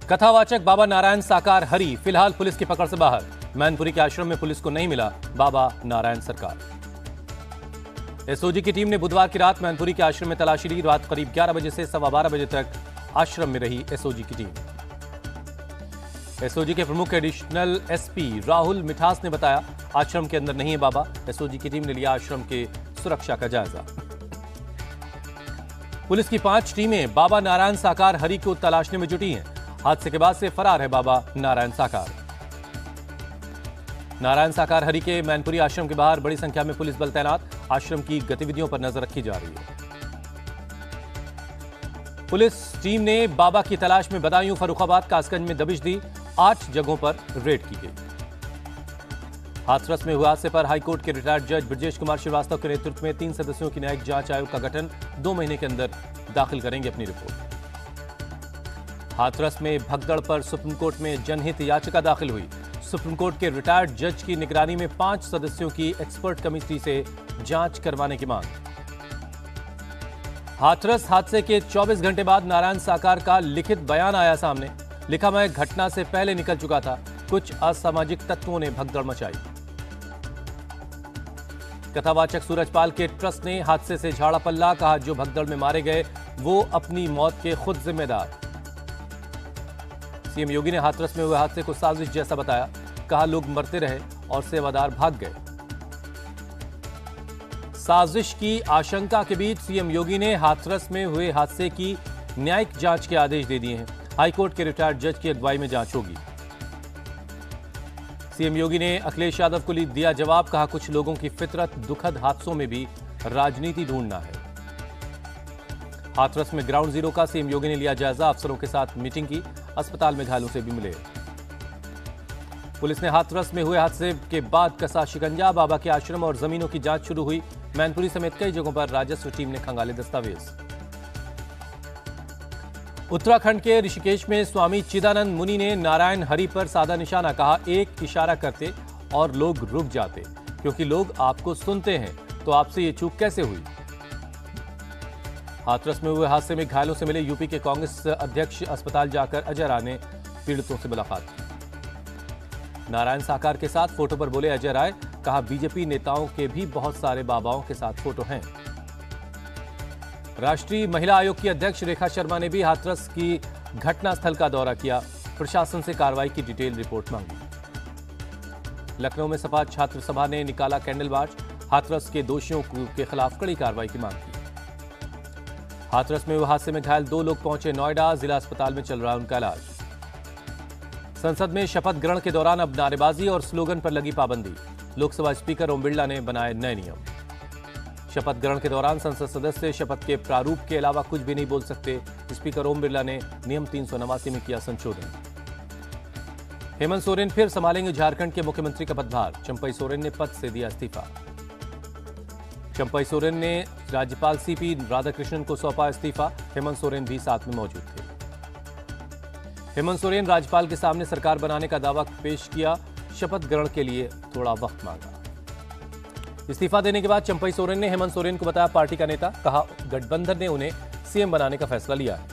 कथावाचक बाबा नारायण साकार हरि फिलहाल पुलिस की पकड़ से बाहर। मैनपुरी के आश्रम में पुलिस को नहीं मिला बाबा नारायण सरकार। एसओजी की टीम ने बुधवार की रात मैनपुरी के आश्रम में तलाशी ली। रात करीब 11 बजे से 12:15 बजे तक आश्रम में रही एसओजी की टीम। एसओजी के प्रमुख एडिशनल एसपी राहुल मिठास ने बताया, आश्रम के अंदर नहीं है बाबा। एसओजी की टीम ने लिया आश्रम के सुरक्षा का जायजा। पुलिस की 5 टीमें बाबा नारायण साकार हरि को तलाशने में जुटी हैं। हादसे के बाद से फरार है बाबा नारायण साकार। नारायण साकार हरि के मैनपुरी आश्रम के बाहर बड़ी संख्या में पुलिस बल तैनात। आश्रम की गतिविधियों पर नजर रखी जा रही है। पुलिस टीम ने बाबा की तलाश में बदायूं, फर्रुखाबाद, कासगंज में दबिश दी। 8 जगहों पर रेड की गई। हाथरस में हुए हादसे पर हाईकोर्ट के रिटायर्ड जज ब्रजेश कुमार श्रीवास्तव के नेतृत्व में 3 सदस्यों की न्यायिक जांच आयोग का गठन। 2 महीने के अंदर दाखिल करेंगे अपनी रिपोर्ट। हाथरस में भगदड़ पर सुप्रीम कोर्ट में जनहित याचिका दाखिल हुई। सुप्रीम कोर्ट के रिटायर्ड जज की निगरानी में 5 सदस्यों की एक्सपर्ट कमेटी से जांच करवाने की मांग। हाथरस हादसे के 24 घंटे बाद नारायण साकार का लिखित बयान आया सामने। लिखा, मैं घटना से पहले निकल चुका था। कुछ असामाजिक तत्वों ने भगदड़ मचाई। कथावाचक सूरजपाल के ट्रस्ट ने हादसे से झाड़ा पल्ला। कहा, जो भगदड़ में मारे गए वो अपनी मौत के खुद जिम्मेदार। सीएम योगी ने हाथरस में हुए हादसे को साजिश जैसा बताया। कहा, लोग मरते रहे और सेवादार भाग गए। साजिश की आशंका के बीच सीएम योगी ने हाथरस में हुए हादसे की न्यायिक जांच के आदेश दे दिए हैं। हाईकोर्ट के रिटायर्ड जज की अगुवाई में जांच होगी। सीएम योगी ने अखिलेश यादव को दिया जवाब। कहा, कुछ लोगों की फितरत दुखद हादसों में भी राजनीति ढूंढना है। हाथरस में ग्राउंड जीरो का सीएम योगी ने लिया जायजा। अफसरों के साथ मीटिंग की। अस्पताल में घायलों से भी मिले। पुलिस ने हाथरस में हुए हादसे के बाद कसा शिकंजा। बाबा के आश्रम और जमीनों की जांच शुरू हुई। मैनपुरी समेत कई जगहों पर राजस्व टीम ने खंगाले दस्तावेज। उत्तराखंड के ऋषिकेश में स्वामी चिदानंद मुनि ने नारायण हरि पर साधा निशाना। कहा, एक इशारा करते और लोग रुक जाते, क्योंकि लोग आपको सुनते हैं, तो आपसे ये चूक कैसे हुई। हाथरस में हुए हादसे में घायलों से मिले यूपी के कांग्रेस अध्यक्ष। अस्पताल जाकर अजय राय ने पीड़ितों से मुलाकात की। नारायण साकार के साथ फोटो पर बोले अजय राय। कहा, बीजेपी नेताओं के भी बहुत सारे बाबाओं के साथ फोटो हैं। राष्ट्रीय महिला आयोग की अध्यक्ष रेखा शर्मा ने भी हाथरस की घटनास्थल का दौरा किया। प्रशासन से कार्रवाई की डिटेल रिपोर्ट मांगी। लखनऊ में सपा छात्र सभा ने निकाला कैंडल मार्च। हाथरस के दोषियों के खिलाफ कड़ी कार्रवाई की मांग की। हाथरस में हुए हादसे में घायल 2 लोग पहुंचे नोएडा। जिला अस्पताल में चल रहा उनका इलाज। संसद में शपथ ग्रहण के दौरान अब नारेबाजी और स्लोगन पर लगी पाबंदी। लोकसभा स्पीकर ओम बिरला ने बनाए नए नियम। शपथ ग्रहण के दौरान संसद सदस्य शपथ के प्रारूप के अलावा कुछ भी नहीं बोल सकते। स्पीकर ओम बिरला ने नियम 389 में किया संशोधन। हेमंत सोरेन फिर संभालेंगे झारखंड के मुख्यमंत्री का पदभार। चंपई सोरेन ने पद से दिया इस्तीफा। चंपई सोरेन ने राज्यपाल सीपी राधाकृष्णन को सौंपा इस्तीफा। हेमंत सोरेन भी साथ में मौजूद थे। हेमंत सोरेन राज्यपाल के सामने सरकार बनाने का दावा पेश किया। शपथ ग्रहण के लिए थोड़ा वक्त मांगा। इस्तीफा देने के बाद चंपई सोरेन ने हेमंत सोरेन को बताया पार्टी का नेता। कहा, गठबंधन ने उन्हें सीएम बनाने का फैसला लिया है।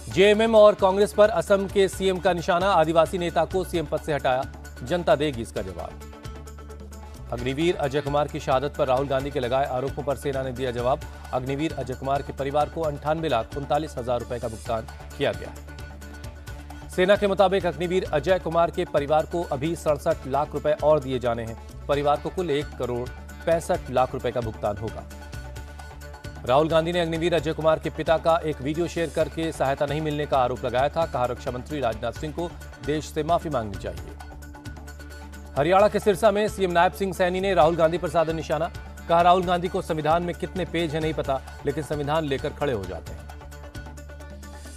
जेएमएम और कांग्रेस पर असम के सीएम का निशाना। आदिवासी नेता को सीएम पद से हटाया। जनता देगी इसका जवाब। अग्निवीर अजय कुमार की शहादत पर राहुल गांधी के लगाए आरोपों पर सेना ने दिया जवाब। अग्निवीर अजय कुमार के परिवार को 98,39,000 रुपए का भुगतान किया गया है। सेना के मुताबिक अग्निवीर अजय कुमार के परिवार को अभी 67 लाख रुपए और दिए जाने हैं। परिवार को कुल 1,65,00,000 रुपए का भुगतान होगा। राहुल गांधी ने अग्निवीर अजय कुमार के पिता का एक वीडियो शेयर करके सहायता नहीं मिलने का आरोप लगाया था। कहा, रक्षा मंत्री राजनाथ सिंह को देश से माफी मांगनी चाहिए। हरियाणा के सिरसा में सीएम नायब सिंह सैनी ने राहुल गांधी पर साधा निशाना। कहा, राहुल गांधी को संविधान में कितने पेज है नहीं पता, लेकिन संविधान लेकर खड़े हो जाते हैं।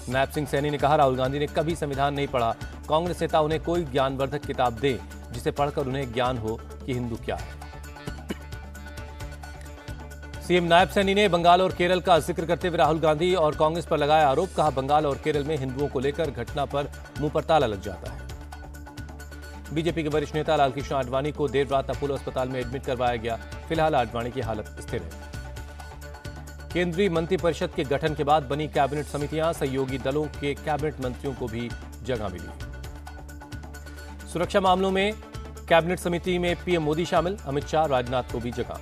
नायब सिंह सैनी ने कहा, राहुल गांधी ने कभी संविधान नहीं पढ़ा। कांग्रेस नेता उन्हें कोई ज्ञानवर्धक किताब दे जिसे पढ़कर उन्हें ज्ञान हो कि हिंदू क्या है। सीएम नायब सैनी ने बंगाल और केरल का जिक्र करते हुए राहुल गांधी और कांग्रेस पर लगाया आरोप। कहा, बंगाल और केरल में हिंदुओं को लेकर घटना पर मुंह पर ताला लग जाता है। बीजेपी के वरिष्ठ नेता लालकृष्ण आडवाणी को देर रात अपोलो अस्पताल में एडमिट करवाया गया। फिलहाल आडवाणी की हालत स्थिर है। केंद्रीय मंत्रिपरिषद के गठन के बाद बनी कैबिनेट समितियां, सहयोगी दलों के कैबिनेट मंत्रियों को भी जगह मिली। सुरक्षा मामलों में कैबिनेट समिति में पीएम मोदी शामिल, अमित शाह, राजनाथ को भी जगह।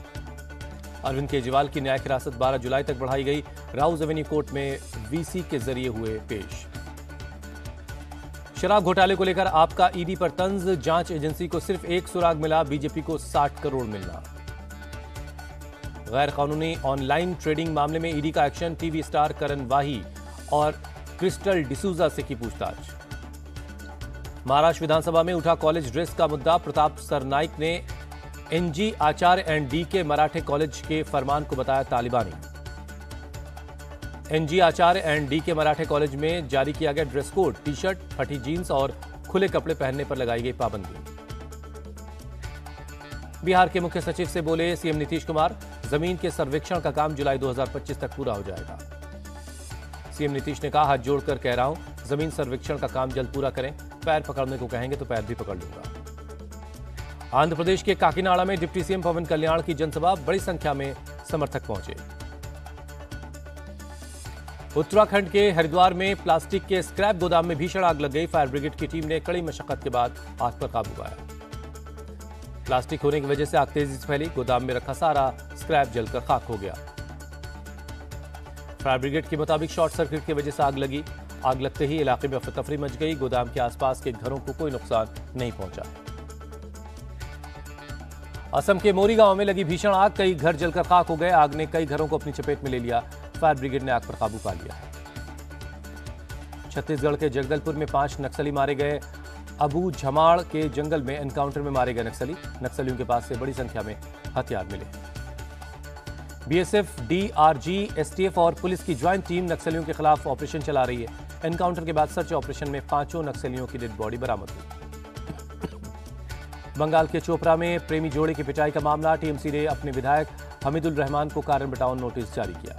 अरविंद केजरीवाल की न्यायिक हिरासत 12 जुलाई तक बढ़ाई गई, राउज एवेन्यू कोर्ट में वीसी के जरिए हुए पेश। शराब घोटाले को लेकर आपका ईडी पर तंज, जांच एजेंसी को सिर्फ एक सुराग मिला, बीजेपी को 60 करोड़ मिलना। गैर कानूनी ऑनलाइन ट्रेडिंग मामले में ईडी का एक्शन, टीवी स्टार करण वाही और क्रिस्टल डिसूजा से की पूछताछ। महाराष्ट्र विधानसभा में उठा कॉलेज ड्रेस का मुद्दा, प्रताप सरनाइक ने NG Acharya and DK Marathe college के फरमान को बताया तालिबानी। NG Acharya and DK Marathe college में जारी किया गया ड्रेस कोड, टी शर्ट, फटी जीन्स और खुले कपड़े पहनने पर लगाई गई पाबंदी। बिहार के मुख्य सचिव से बोले सीएम नीतीश कुमार, जमीन के सर्वेक्षण का काम जुलाई 2025 तक पूरा हो जाएगा। सीएम नीतीश ने कहा, हाथ जोड़कर कह रहा हूं, जमीन सर्वेक्षण का काम जल्द पूरा करें, पैर पकड़ने को कहेंगे तो पैर भी पकड़ लूंगा। आंध्र प्रदेश के काकीनाडा में डिप्टी सीएम पवन कल्याण की जनसभा, बड़ी संख्या में समर्थक पहुंचे। उत्तराखंड के हरिद्वार में प्लास्टिक के स्क्रैप गोदाम में भीषण आग लग गई, फायर ब्रिगेड की टीम ने कड़ी मशक्कत के बाद आग पर काबू पाया। प्लास्टिक होने की वजह से आग तेजी से फैली, गोदाम में रखा सारा स्क्रैप जलकर खाक हो गया। फायर ब्रिगेड के मुताबिक शॉर्ट सर्किट की वजह से आग लगी। आग लगते ही इलाके में अफरा-तफरी मच गई, गोदाम के आसपास के घरों को कोई नुकसान नहीं पहुंचा। असम के मोरी गांव में लगी भीषण आग, कई घर जलकर खाक हो गए। आग ने कई घरों को अपनी चपेट में ले लिया, फायर ब्रिगेड ने आग पर काबू पा लिया है। छत्तीसगढ़ के जगदलपुर में 5 नक्सली मारे गए। अबू झमाड़ के जंगल में एनकाउंटर में मारे गए नक्सलियों के पास से बड़ी संख्या में हथियार मिले। बीएसएफ, डीआरजी, एसटीएफ और पुलिस की ज्वाइंट टीम नक्सलियों के खिलाफ ऑपरेशन चला रही है। एनकाउंटर के बाद सर्च ऑपरेशन में 5 नक्सलियों की डेड बॉडी बरामद हुई। बंगाल के चोपड़ा में प्रेमी जोड़े की पिटाई का मामला, टीएमसी ने अपने विधायक हमीदुल रहमान को कारण बताओ नोटिस जारी किया।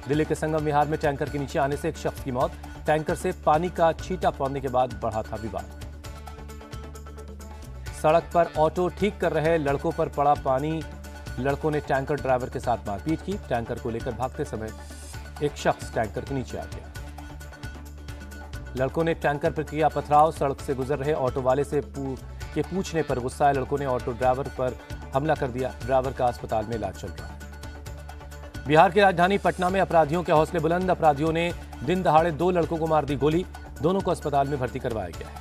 दिल्ली के संगम विहार में टैंकर के नीचे आने से एक शख्स की मौत, टैंकर से पानी का छींटा पड़ने के बाद बढ़ा था विवाद। सड़क पर ऑटो ठीक कर रहे लड़कों पर पड़ा पानी, लड़कों ने टैंकर ड्राइवर के साथ मारपीट की। टैंकर को लेकर भागते समय एक शख्स टैंकर के नीचे आ गया। लड़कों ने टैंकर पर किया पथराव, सड़क से गुजर रहे ऑटो वाले से के पूछने पर गुस्सा आए लड़कों ने ऑटो ड्राइवर पर हमला कर दिया। ड्राइवर का अस्पताल में इलाज चल रहा है। बिहार की राजधानी पटना में अपराधियों के हौसले बुलंद, अपराधियों ने दिन दहाड़े 2 लड़कों को मार दी गोली, दोनों को अस्पताल में भर्ती करवाया गया है।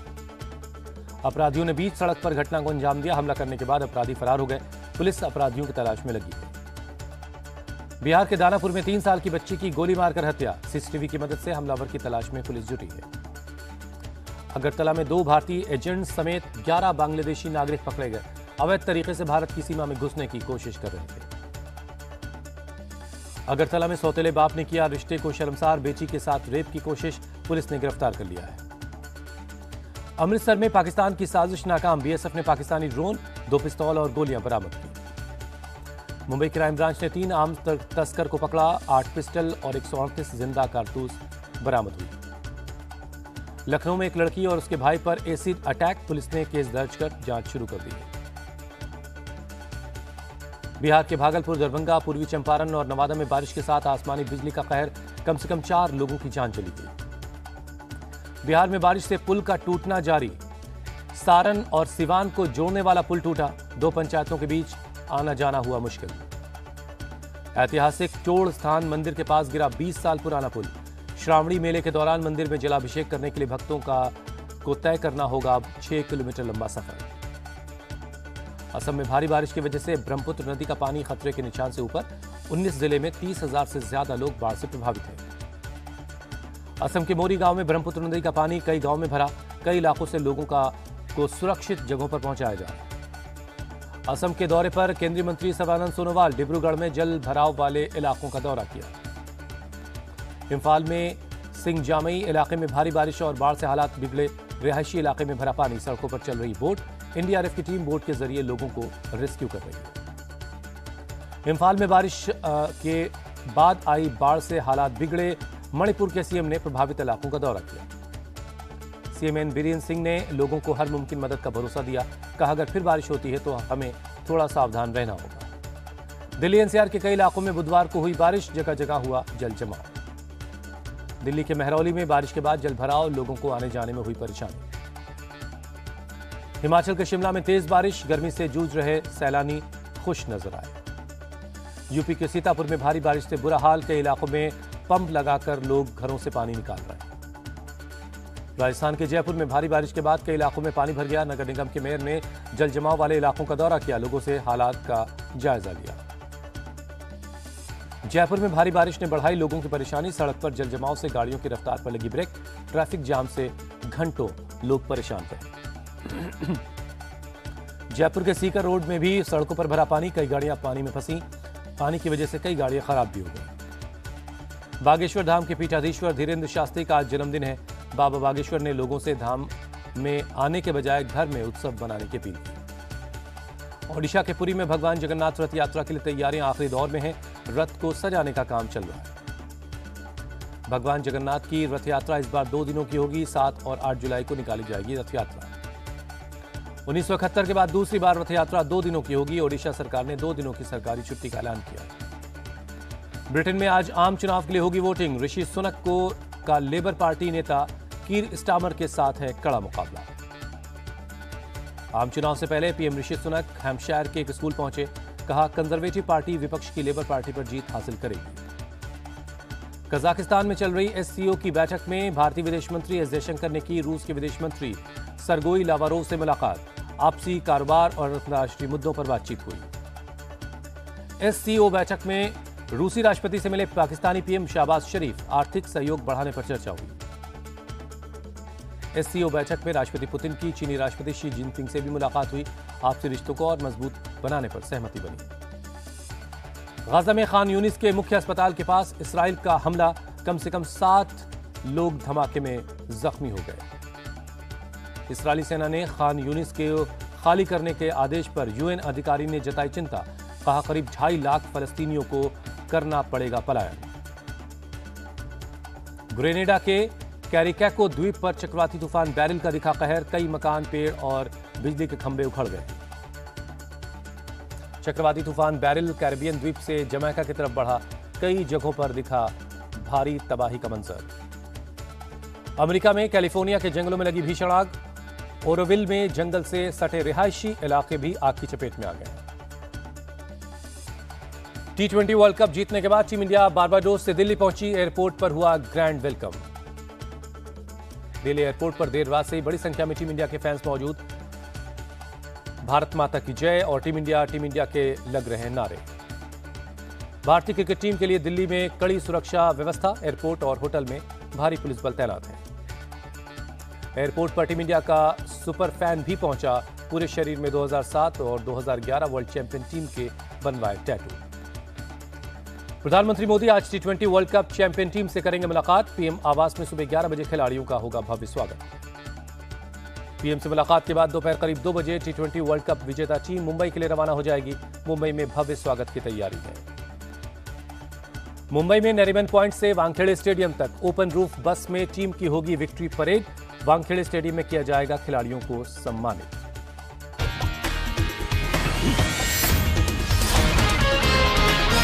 अपराधियों ने बीच सड़क पर घटना को अंजाम दिया। हमला करने के बाद अपराधी फरार हो गए। पुलिस अपराधियों की तलाश में लगी है। बिहार के दानापुर में 3 साल की बच्ची की गोली मारकर हत्या, सीसीटीवी की मदद से हमलावर की तलाश में पुलिस जुटी है। अगरतला में 2 भारतीय एजेंट समेत 11 बांग्लादेशी नागरिक पकड़े गए, अवैध तरीके से भारत की सीमा में घुसने की कोशिश कर रहे थे। अगरतला में सौतेले बाप ने किया रिश्ते को शर्मसार, बेटी के साथ रेप की कोशिश, पुलिस ने गिरफ्तार कर लिया है। अमृतसर में पाकिस्तान की साजिश नाकाम, बीएसएफ ने पाकिस्तानी ड्रोन, 2 पिस्तौल और गोलियां बरामद की। मुंबई क्राइम ब्रांच ने 3 आम तस्कर को पकड़ा, 8 पिस्टल और 138 जिंदा कारतूस बरामद हुई। लखनऊ में एक लड़की और उसके भाई पर एसिड अटैक, पुलिस ने केस दर्ज कर जांच शुरू कर दी है। बिहार के भागलपुर, दरभंगा, पूर्वी चंपारण और नवादा में बारिश के साथ आसमानी बिजली का कहर, कम से कम 4 लोगों की जान चली गई। बिहार में बारिश से पुल का टूटना जारी, सारण और सिवान को जोड़ने वाला पुल टूटा, 2 पंचायतों के बीच आना जाना हुआ मुश्किल। ऐतिहासिक टोड़ स्थान मंदिर के पास गिरा 20 साल पुराना पुल, श्रावणी मेले के दौरान मंदिर में जलाभिषेक करने के लिए भक्तों को तय करना होगा अब 6 किलोमीटर लंबा सफर। असम में भारी बारिश की वजह से ब्रह्मपुत्र नदी का पानी खतरे के निशान से ऊपर, 19 जिले में 30,000 से ज्यादा लोग बाढ़ से प्रभावित हैं। असम के मोरी गांव में ब्रह्मपुत्र नदी का पानी कई गांव में भरा, कई इलाकों से लोगों को सुरक्षित जगहों पर पहुंचाया जा रहा है। असम के दौरे पर केंद्रीय मंत्री सर्बानंद सोनोवाल डिब्रूगढ़ में जल भराव वाले इलाकों का दौरा किया। इम्फाल में सिंगजामई इलाके में भारी बारिश और बाढ़ से हालात बिगड़े, रिहायशी इलाके में भरा पानी, सड़कों पर चल रही बोट, एनडीआरएफ की टीम बोट के जरिए लोगों को रेस्क्यू कर रही है। इम्फाल में बारिश के बाद आई बाढ़ से हालात बिगड़े, मणिपुर के सीएम ने प्रभावित इलाकों का दौरा किया। सीएम एन बीरेन्द्र सिंह ने लोगों को हर मुमकिन मदद का भरोसा दिया, कहा अगर फिर बारिश होती है तो हमें थोड़ा सावधान रहना होगा। दिल्ली एनसीआर के कई इलाकों में बुधवार को हुई बारिश, जगह जगह हुआ जल जमाव। दिल्ली के महरौली में बारिश के बाद जल भराव, लोगों को आने जाने में हुई परेशानी। हिमाचल के शिमला में तेज बारिश, गर्मी से जूझ रहे सैलानी खुश नजर आए। यूपी के सीतापुर में भारी बारिश से बुरा हाल, कई इलाकों में पंप लगाकर लोग घरों से पानी निकाल रहे हैं। राजस्थान के जयपुर में भारी बारिश के बाद कई इलाकों में पानी भर गया। नगर निगम के मेयर ने जल जमाव वाले इलाकों का दौरा किया, लोगों से हालात का जायजा लिया। जयपुर में भारी बारिश ने बढ़ाई लोगों की परेशानी, सड़क पर जल जमाव से गाड़ियों की रफ्तार पर लगी ब्रेक, ट्रैफिक जाम से घंटों लोग परेशान रहे। जयपुर के सीकर रोड में भी सड़कों पर भरा पानी, कई गाड़ियां पानी में फंसी, पानी की वजह से कई गाड़ियां खराब भी हो गई। बागेश्वर धाम के पीठाधीश्वर धीरेन्द्र शास्त्री का आज जन्मदिन है। बाबा बागेश्वर ने लोगों से धाम में आने के बजाय घर में उत्सव बनाने की अपील की। ओडिशा के पुरी में भगवान जगन्नाथ रथ यात्रा के लिए तैयारियां आखिरी दौर में हैं। रथ को सजाने का काम चल रहा है। भगवान जगन्नाथ की रथ यात्रा इस बार 2 दिनों की होगी। 7 और 8 जुलाई को निकाली जाएगी रथ यात्रा। 1971 के बाद दूसरी बार रथ यात्रा 2 दिनों की होगी। ओडिशा सरकार ने 2 दिनों की सरकारी छुट्टी का ऐलान किया। ब्रिटेन में आज आम चुनाव के लिए होगी वोटिंग। ऋषि सुनक का लेबर पार्टी नेता कीर स्टामर के साथ है कड़ा मुकाबला। आम चुनाव से पहले पीएम ऋषि सुनक हैम्पशायर के एक स्कूल पहुंचे, कहा कंजर्वेटिव पार्टी विपक्ष की लेबर पार्टी पर जीत हासिल करेगी। कजाकिस्तान में चल रही एससीओ की बैठक में भारतीय विदेश मंत्री एस जयशंकर ने की रूस के विदेश मंत्री सरगोई लावारोव से मुलाकात। आपसी कारोबार और अंतर्राष्ट्रीय मुद्दों पर बातचीत हुई। एससीओ बैठक में रूसी राष्ट्रपति से मिले पाकिस्तानी पीएम शहबाज शरीफ, आर्थिक सहयोग बढ़ाने पर चर्चा हुई। एससीओ बैठक में राष्ट्रपति पुतिन की चीनी राष्ट्रपति शी जिनपिंग से भी मुलाकात हुई। आपसी रिश्तों को और मजबूत बनाने पर सहमति बनी। गाजा में खान यूनिस के मुख्य अस्पताल के पास इसराइल का हमला, कम से कम 7 लोग धमाके में जख्मी हो गए। इसराइली सेना ने खान यूनिस के खाली करने के आदेश पर यूएन अधिकारी ने जताई चिंता, कहा करीब 2.5 लाख फलस्तीनियों को करना पड़ेगा पलायन। ग्रेनेडा के कैरिकैको द्वीप पर चक्रवाती तूफान बैरिल का दिखा कहर, कई मकान, पेड़ और बिजली के खंभे उखड़ गए। चक्रवाती तूफान बैरिल कैरिबियन द्वीप से जमैका की तरफ बढ़ा, कई जगहों पर दिखा भारी तबाही का मंजर। अमेरिका में कैलिफोर्निया के जंगलों में लगी भीषण आग, ओरोविल में जंगल से सटे रिहायशी इलाके भी आग की चपेट में आ गए। T20 वर्ल्ड कप जीतने के बाद टीम इंडिया बारबाडोस से दिल्ली पहुंची, एयरपोर्ट पर हुआ ग्रैंड वेलकम। दिल्ली एयरपोर्ट पर देर रात से ही बड़ी संख्या में टीम इंडिया के फैंस मौजूद। भारत माता की जय और टीम इंडिया के लग रहे नारे। भारतीय क्रिकेट टीम के लिए दिल्ली में कड़ी सुरक्षा व्यवस्था, एयरपोर्ट और होटल में भारी पुलिस बल तैनात है। एयरपोर्ट पर टीम इंडिया का सुपर फैन भी पहुंचा, पूरे शरीर में 2007 और 2011 वर्ल्ड चैंपियन टीम के बनवाए टैटू। प्रधानमंत्री मोदी आज T20 world cup champion team से करेंगे मुलाकात। पीएम आवास में सुबह 11 बजे खिलाड़ियों का होगा भव्य स्वागत। पीएम से मुलाकात के बाद दोपहर करीब 2 बजे T20 वर्ल्ड कप विजेता टीम मुंबई के लिए रवाना हो जाएगी। मुंबई में भव्य स्वागत की तैयारी है। मुंबई में नरीमन पॉइंट से वानखेड़े स्टेडियम तक ओपन रूफ बस में टीम की होगी विक्ट्री परेड। वानखेड़े स्टेडियम में किया जाएगा खिलाड़ियों को सम्मानित।